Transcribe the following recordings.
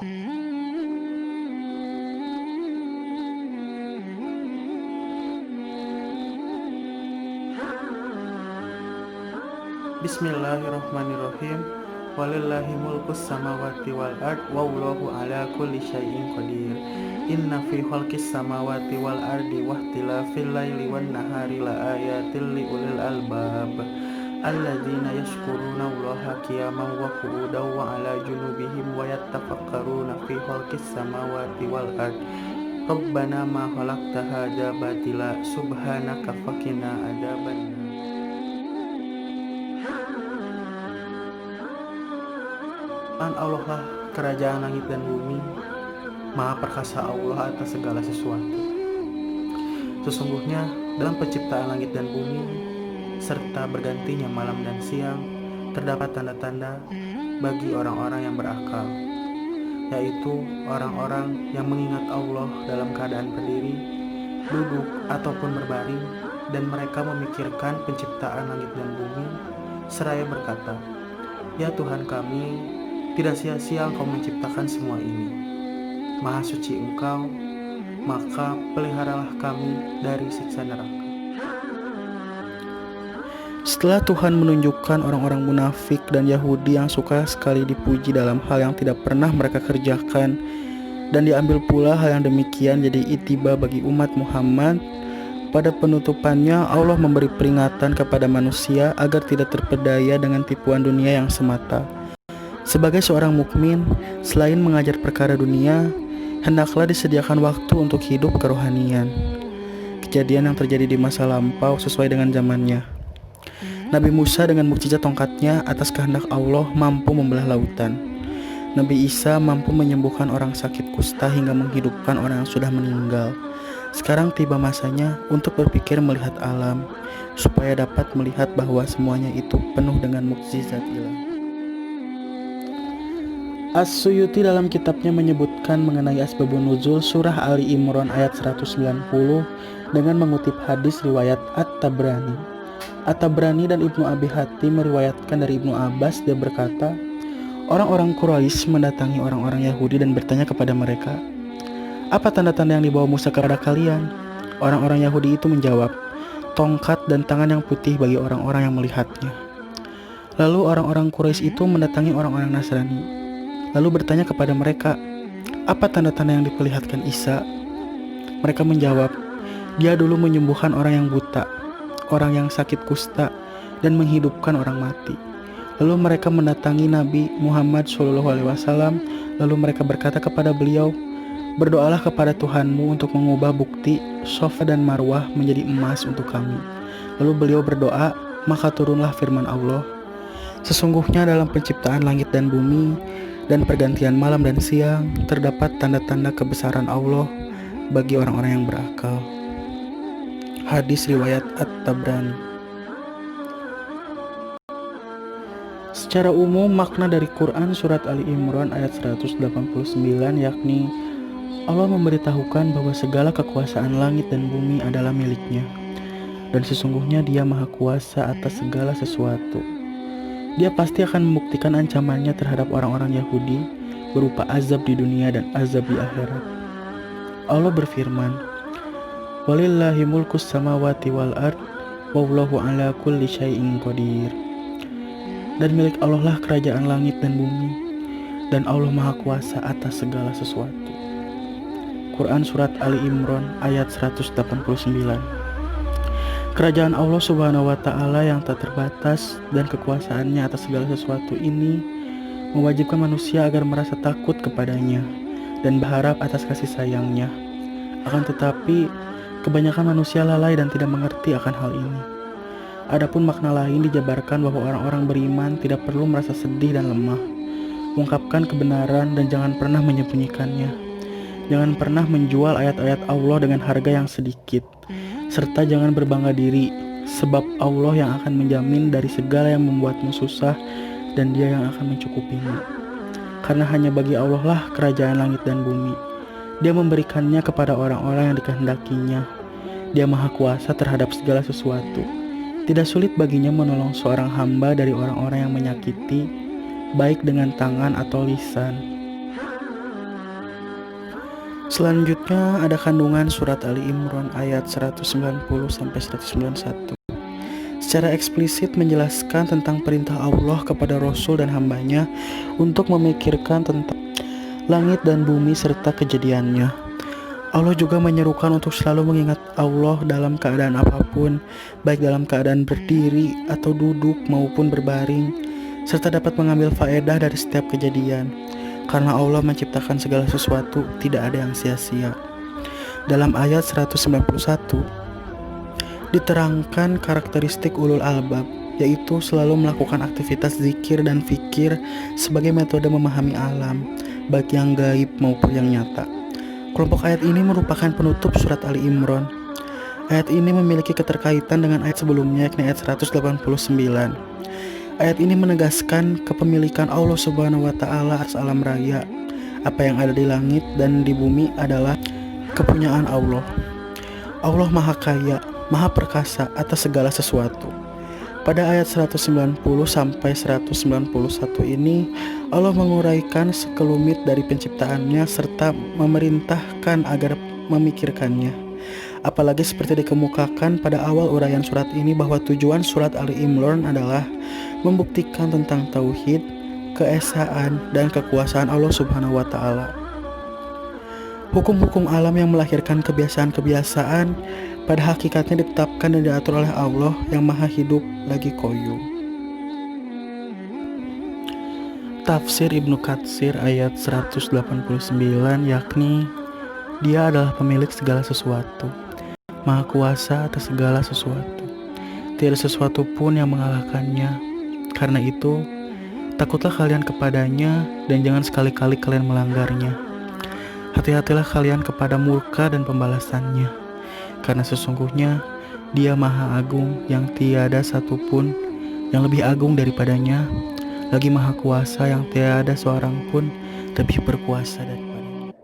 Bismillahirrahmanirrahim. Walillahi mulkus samawati wal ard wallahu ala kulli syai'in qadir. Inna fi khalqis samawati wal ardi wahtilafil laili wan nahari la ayatil liulil albab alladzina yashkuruna Allaha qiyaman wa qu'udan wa ala junubihim wa yattafakkaruna fi khalqis samawati wal ard. Rabbana ma khalaqta hadza batila subhanaka faqina adzabannar. Allah lah kerajaan langit dan bumi, maha perkasa Allah atas segala sesuatu. Sesungguhnya dalam penciptaan langit dan bumi serta bergantinya malam dan siang terdapat tanda-tanda bagi orang-orang yang berakal, yaitu orang-orang yang mengingat Allah dalam keadaan berdiri, duduk ataupun berbaring, dan mereka memikirkan penciptaan langit dan bumi seraya berkata, "Ya Tuhan kami, tidak sia-sia Engkau menciptakan semua ini. Maha suci Engkau, maka peliharalah kami dari siksa neraka." Setelah Tuhan menunjukkan orang-orang munafik dan Yahudi yang suka sekali dipuji dalam hal yang tidak pernah mereka kerjakan, dan diambil pula hal yang demikian jadi itiba bagi umat Muhammad, pada penutupannya Allah memberi peringatan kepada manusia agar tidak terpedaya dengan tipuan dunia yang semata. Sebagai seorang mukmin, selain mengajar perkara dunia, hendaklah disediakan waktu untuk hidup kerohanian. Kejadian yang terjadi di masa lampau sesuai dengan zamannya. Nabi Musa dengan mukjizat tongkatnya atas kehendak Allah mampu membelah lautan. Nabi Isa mampu menyembuhkan orang sakit kusta hingga menghidupkan orang yang sudah meninggal. Sekarang tiba masanya untuk berpikir melihat alam, supaya dapat melihat bahwa semuanya itu penuh dengan mukjizat ilahi. As-Suyuti dalam kitabnya menyebutkan mengenai asbabun nuzul surah Ali Imran ayat 190 dengan mengutip hadis riwayat At-Tabrani. At-Tabrani dan Ibnu Abi Hatim meriwayatkan dari Ibnu Abbas, dia berkata, orang-orang Quraisy mendatangi orang-orang Yahudi dan bertanya kepada mereka, "Apa tanda-tanda yang dibawa Musa kepada kalian?" Orang-orang Yahudi itu menjawab, "Tongkat dan tangan yang putih bagi orang-orang yang melihatnya." Lalu orang-orang Quraisy itu mendatangi orang-orang Nasrani, lalu bertanya kepada mereka, "Apa tanda-tanda yang diperlihatkan Isa?" Mereka menjawab, "Dia dulu menyembuhkan orang yang buta, orang yang sakit kusta, dan menghidupkan orang mati." Lalu mereka mendatangi Nabi Muhammad SAW, lalu mereka berkata kepada beliau, "Berdoalah kepada Tuhanmu untuk mengubah bukti Safa dan Marwah menjadi emas untuk kami." Lalu beliau berdoa, maka turunlah firman Allah, "Sesungguhnya dalam penciptaan langit dan bumi dan pergantian malam dan siang terdapat tanda-tanda kebesaran Allah bagi orang-orang yang berakal." Hadis riwayat At-Tabrani. Secara umum makna dari Quran surat Ali Imran ayat 189 yakni Allah memberitahukan bahwa segala kekuasaan langit dan bumi adalah miliknya, dan sesungguhnya Dia Maha Kuasa atas segala sesuatu. Dia pasti akan membuktikan ancamannya terhadap orang-orang Yahudi berupa azab di dunia dan azab di akhirat. Allah berfirman, "Walillahi mulkus samawati wal ard wallahu ala kulli syai'in qadir." Dan milik Allah lah kerajaan langit dan bumi, dan Allah Maha Kuasa atas segala sesuatu. Quran surat Ali Imran ayat 189. Kerajaan Allah Subhanahu wa Ta'ala yang tak terbatas dan kekuasaannya atas segala sesuatu ini mewajibkan manusia agar merasa takut kepadanya dan berharap atas kasih sayangnya. Akan tetapi, kebanyakan manusia lalai dan tidak mengerti akan hal ini. Adapun makna lain dijabarkan bahwa orang-orang beriman tidak perlu merasa sedih dan lemah. Ungkapkan kebenaran dan jangan pernah menyembunyikannya. Jangan pernah menjual ayat-ayat Allah dengan harga yang sedikit. Serta jangan berbangga diri, sebab Allah yang akan menjamin dari segala yang membuatmu susah, dan Dia yang akan mencukupimu. Karena hanya bagi Allah lah kerajaan langit dan bumi. Dia memberikannya kepada orang-orang yang dikehendakinya. Dia Maha Kuasa terhadap segala sesuatu. Tidak sulit baginya menolong seorang hamba dari orang-orang yang menyakiti, baik dengan tangan atau lisan. Selanjutnya ada kandungan surat Ali Imran ayat 190-191. Secara eksplisit menjelaskan tentang perintah Allah kepada Rasul dan hambanya untuk memikirkan tentang langit dan bumi serta kejadiannya. Allah juga menyerukan untuk selalu mengingat Allah dalam keadaan apapun, baik dalam keadaan berdiri atau duduk maupun berbaring, serta dapat mengambil faedah dari setiap kejadian. Karena Allah menciptakan segala sesuatu, tidak ada yang sia-sia. Dalam ayat 191, diterangkan karakteristik ulul albab, yaitu selalu melakukan aktivitas zikir dan fikir sebagai metode memahami alam, baik yang gaib maupun yang nyata. Kelompok ayat ini merupakan penutup surat Ali Imran. Ayat ini memiliki keterkaitan dengan ayat sebelumnya, yakni ayat 189. Ayat ini menegaskan kepemilikan Allah Subhanahu wa Ta'ala atas alam raya. Apa yang ada di langit dan di bumi adalah kepunyaan Allah. Allah Maha Kaya, Maha Perkasa atas segala sesuatu. Pada ayat 190 sampai 191 ini, Allah menguraikan sekelumit dari penciptaannya serta memerintahkan agar memikirkannya. Apalagi seperti dikemukakan pada awal uraian surat ini bahwa tujuan surat Ali Imran adalah membuktikan tentang tauhid, keesaan, dan kekuasaan Allah Subhanahu wa Ta'ala. Hukum-hukum alam yang melahirkan kebiasaan-kebiasaan pada hakikatnya ditetapkan dan diatur oleh Allah yang Maha Hidup lagi Qayyum. Tafsir Ibnu Katsir ayat 189, yakni Dia adalah pemilik segala sesuatu, Maha Kuasa atas segala sesuatu. Tiada sesuatu pun yang mengalahkannya. Karena itu, takutlah kalian kepadanya dan jangan sekali-kali kalian melanggarnya. Hati-hatilah kalian kepada murka dan pembalasannya, karena sesungguhnya Dia Maha Agung yang tiada satupun yang lebih agung daripadanya, lagi Maha Kuasa yang tiada seorang pun lebih berkuasa daripadanya.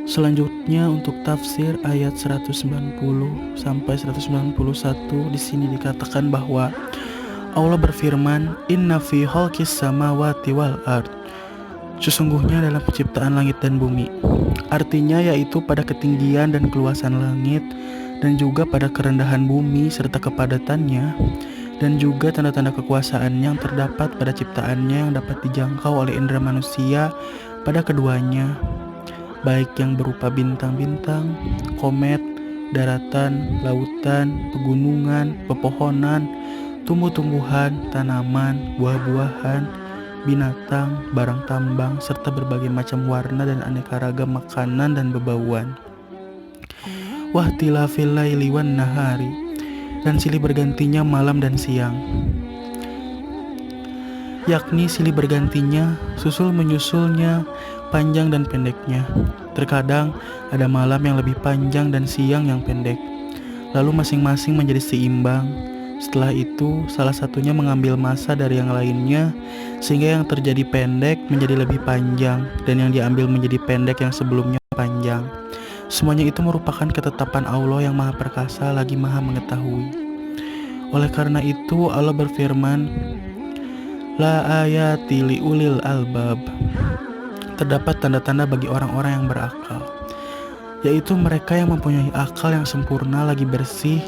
Selanjutnya untuk tafsir ayat 190 sampai 191 di sini dikatakan bahwa Allah berfirman, Inna fi khalqis samawati wal ard. Sesungguhnya dalam penciptaan langit dan bumi. Artinya yaitu pada ketinggian dan keluasan langit, dan juga pada kerendahan bumi serta kepadatannya, dan juga tanda-tanda kekuasaan yang terdapat pada ciptaannya yang dapat dijangkau oleh indera manusia pada keduanya, baik yang berupa bintang-bintang, komet, daratan, lautan, pegunungan, pepohonan, tumbuh-tumbuhan, tanaman, buah-buahan, binatang, barang tambang, serta berbagai macam warna dan aneka ragam makanan dan bebauan. Wahtilafil laili wan nahari, dan silih bergantinya malam dan siang, yakni silih bergantinya, susul menyusulnya, panjang dan pendeknya. Terkadang ada malam yang lebih panjang dan siang yang pendek, lalu masing-masing menjadi seimbang. Setelah itu, salah satunya mengambil masa dari yang lainnya, sehingga yang terjadi pendek menjadi lebih panjang, dan yang diambil menjadi pendek yang sebelumnya panjang. Semuanya itu merupakan ketetapan Allah yang Maha Perkasa lagi Maha Mengetahui. Oleh karena itu, Allah berfirman, La ayati liulil albab. Terdapat tanda-tanda bagi orang-orang yang berakal, yaitu mereka yang mempunyai akal yang sempurna lagi bersih,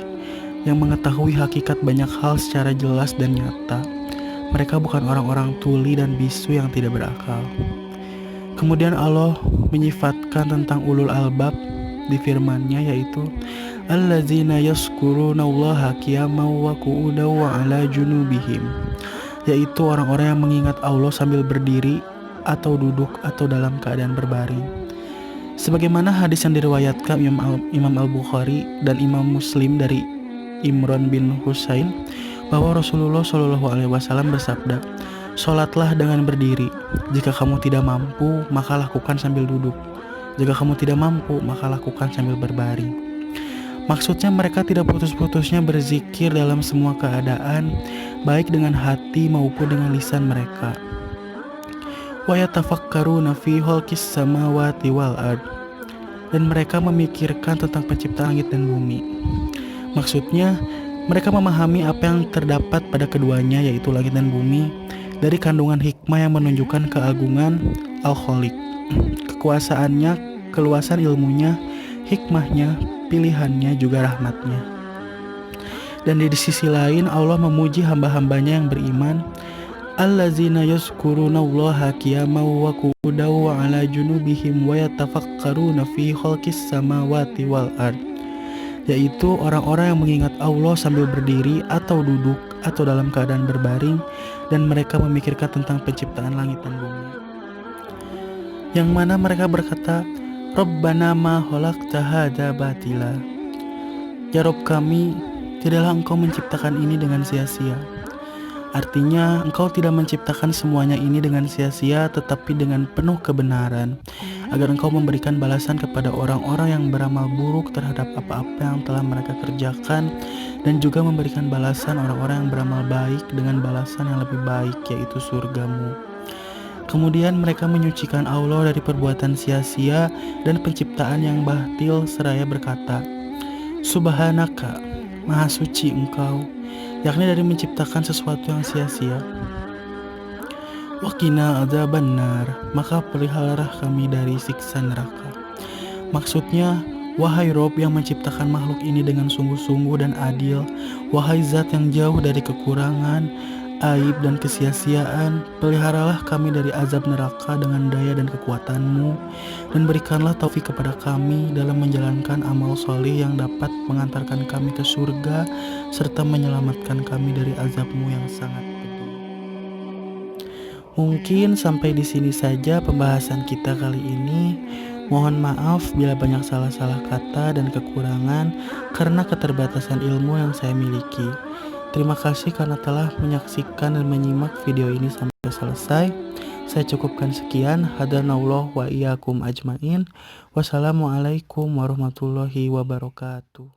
yang mengetahui hakikat banyak hal secara jelas dan nyata. Mereka bukan orang-orang tuli dan bisu yang tidak berakal. Kemudian Allah menyifatkan tentang ulul albab di firman-Nya, yaitu allazina yazkurunallaha qiyaman wa qu'udan wa 'ala junubihim, yaitu orang-orang yang mengingat Allah sambil berdiri atau duduk atau dalam keadaan berbaring. Sebagaimana hadis yang diriwayatkan Imam Al-Bukhari dan Imam Muslim dari Imran bin Husain, bahwa Rasulullah SAW bersabda, Sholatlah dengan berdiri. Jika kamu tidak mampu, maka lakukan sambil duduk. Jika kamu tidak mampu, maka lakukan sambil berbaring. Maksudnya mereka tidak putus-putusnya berzikir dalam semua keadaan, baik dengan hati maupun dengan lisan mereka. Wa yatafakkaruna fi khalqis samawati wal ard. Dan mereka memikirkan tentang penciptaan langit dan bumi. Maksudnya, mereka memahami apa yang terdapat pada keduanya, yaitu langit dan bumi, dari kandungan hikmah yang menunjukkan keagungan Al-Khaliq, kekuasaannya, keluasan ilmunya, hikmahnya, pilihannya, juga rahmatnya. Dan di sisi lain Allah memuji hamba-hambanya yang beriman, allazina yazkurunallaha qiyaman wa qu'udan wa 'ala junubihim wa yatafakkaruna fi khalqis samawati wal ard, yaitu orang-orang yang mengingat Allah sambil berdiri atau duduk atau dalam keadaan berbaring, dan mereka memikirkan tentang penciptaan langit dan bumi. Yang mana mereka berkata, Rabbana ma khalaqta hadza batila. Ya Rabb kami, tidaklah Engkau menciptakan ini dengan sia-sia. Artinya, Engkau tidak menciptakan semuanya ini dengan sia-sia, tetapi dengan penuh kebenaran, agar Engkau memberikan balasan kepada orang-orang yang beramal buruk terhadap apa-apa yang telah mereka kerjakan, dan juga memberikan balasan orang-orang yang beramal baik dengan balasan yang lebih baik, yaitu surga-Mu. Kemudian mereka menyucikan Allah dari perbuatan sia-sia dan penciptaan yang batil, seraya berkata, Subhanaka, Maha Suci Engkau, yakni dari menciptakan sesuatu yang sia-sia. Waqina adzabannar, maka peliharalah kami dari siksa neraka. Maksudnya, wahai Rob yang menciptakan makhluk ini dengan sungguh-sungguh dan adil, wahai Zat yang jauh dari kekurangan, aib dan kesia-siaan, peliharalah kami dari azab neraka dengan daya dan kekuatan-Mu, dan berikanlah taufik kepada kami dalam menjalankan amal soleh yang dapat mengantarkan kami ke surga, serta menyelamatkan kami dari azab-Mu yang sangat pedih. Mungkin sampai di sini saja pembahasan kita kali ini. Mohon maaf bila banyak salah-salah kata dan kekurangan karena keterbatasan ilmu yang saya miliki. Terima kasih karena telah menyaksikan dan menyimak video ini sampai selesai. Saya cukupkan sekian. Hadanallahu wa iyyakum ajmain. Wassalamualaikum warahmatullahi wabarakatuh.